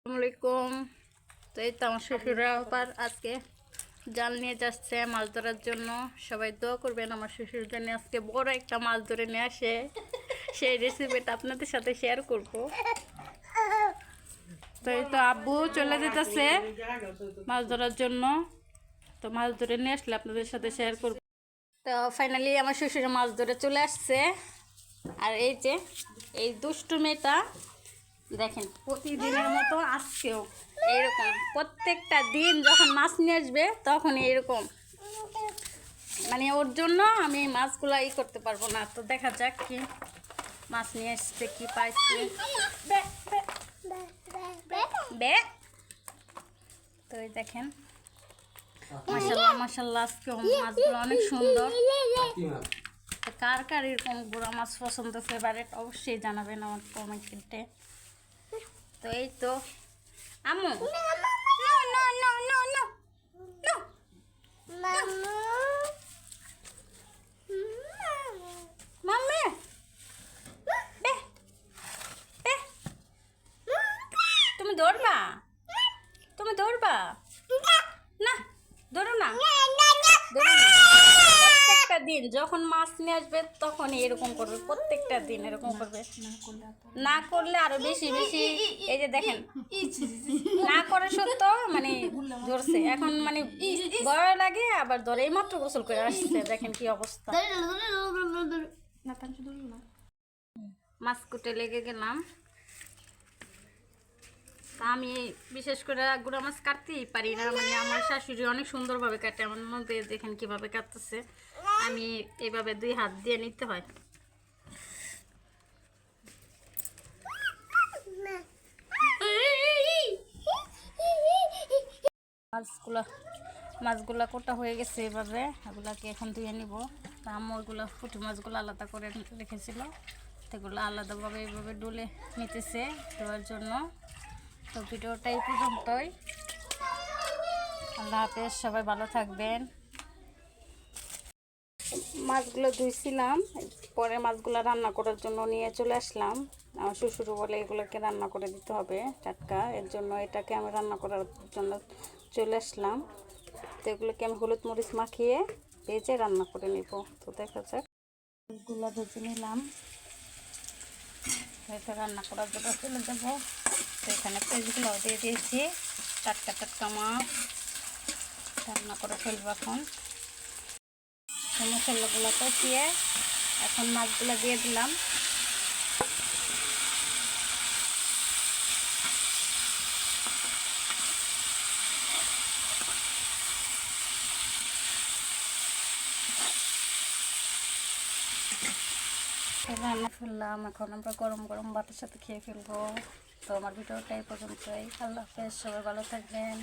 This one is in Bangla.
আসসালামাইকুম। তো এই তো আমার শ্বশুরা আবার আজকে জাল নিয়ে যাচ্ছে মাছ ধরার জন্য। সবাই দোয়া করবেন আমার শ্বশুর জন্য আজকে বড় একটা মাছ ধরে নিয়ে আসে। সেই রেসিপিটা আপনাদের সাথে শেয়ার করব। তো এই তো আব্বু চলে যেতেছে মাছ ধরার জন্য। তো মাছ ধরে নিয়ে আসলে আপনাদের সাথে শেয়ার করব। তো ফাইনালি আমার শ্বশুরে মাছ ধরে চলে আসছে। আর এই যে এই দুষ্টু মেয়েটা দেখেন প্রতিদিনের মতো আজকেও এইরকম প্রত্যেকটা দিন যখন মাছ নিয়ে আসবে তখন এইরকম মানে ওর জন্য আমি মাছগুলো করতে পারবো না। তো দেখা যাক কি মাছ নিয়ে আসছে, কি পাইছে। তো এই দেখেন মাশাল্লাহ মাশাল্লাহ আজকে মাছগুলো অনেক সুন্দর। কার কার এরকম গুঁড়া মাছ পছন্দ ফেভারিট অবশ্যই জানাবেন আমার কমেন্টে। তো এই তো আম্মু মাম্মি তুমি দৌড়বা, তুমি দৌড়বা না, দৌড়ো না, দৌড়ো না। প্রত্যেকটা দিন যখন মাছ নিয়ে আসবে তখন এরকম করবে, প্রত্যেকটা দিন এরকম করবে। না করলে আরো বেশি বেশি। এই যে দেখেন না করে সত্য মানে ধরছে এখন, মানে ভয় লাগে আবার ধরে। এই মাত্র গোসল করে আসছে, দেখেন কি অবস্থা। মাছ কুটে লেগে গেলাম। আমি বিশেষ করে গুঁড়া মাছ কাটতেই পারি না, মানে আমার শাশুড়ি অনেক সুন্দরভাবে কাটে। আমার মধ্যে দেখেন কিভাবে কাটতেছে, আমি এইভাবে 2 হাত দিয়ে নিতে হয়। মাছগুলা কোটা হয়ে গেছে, এভাবে এগুলাকে এখন ধুয়ে নিব। তা আম্মু ওইগুলো পুঁটি মাছগুলো আলাদা করে রেখেছিল, সেগুলো আলাদাভাবে এইভাবে ডলে নিতেছে ধোয়ার জন্য। তো ভিডিওটা এই পর্যন্তই। আল্লাহ হাফেজ, সবাই ভালো থাকবেন। মাছগুলো ধুইছিলাম, পরে মাছগুলো রান্না করার জন্য নিয়ে চলে আসলাম। আমার শ্বশুর বলে এগুলোকে রান্না করে দিতে হবে টাটকা, এর জন্য এটাকে আমি রান্না করার জন্য চলে আসলাম। তো এগুলোকে আমি হলুদ মরিচ মাখিয়ে ভেজে রান্না করে নিব। তো দেখা যাক, মাছগুলো ভেজে নিলাম, এটা রান্না করার জন্য চলে যাবো। তো এখানে পেঁয়াজগুলো দিয়ে দিয়েছি, টাটকা টাটকা মাছ রান্না করে ফেলবো। এখন মশলাগুলো কষিয়ে এখন মাছগুলো দিয়ে দিলাম। রান্না ফেললাম, এখন আমরা গরম গরম ভাতের সাথে খেয়ে ফেলবো। তো আমার ভিডিওটা এই পর্যন্তই। আল্লাহ হাফেজ, সবাই ভালো থাকবেন।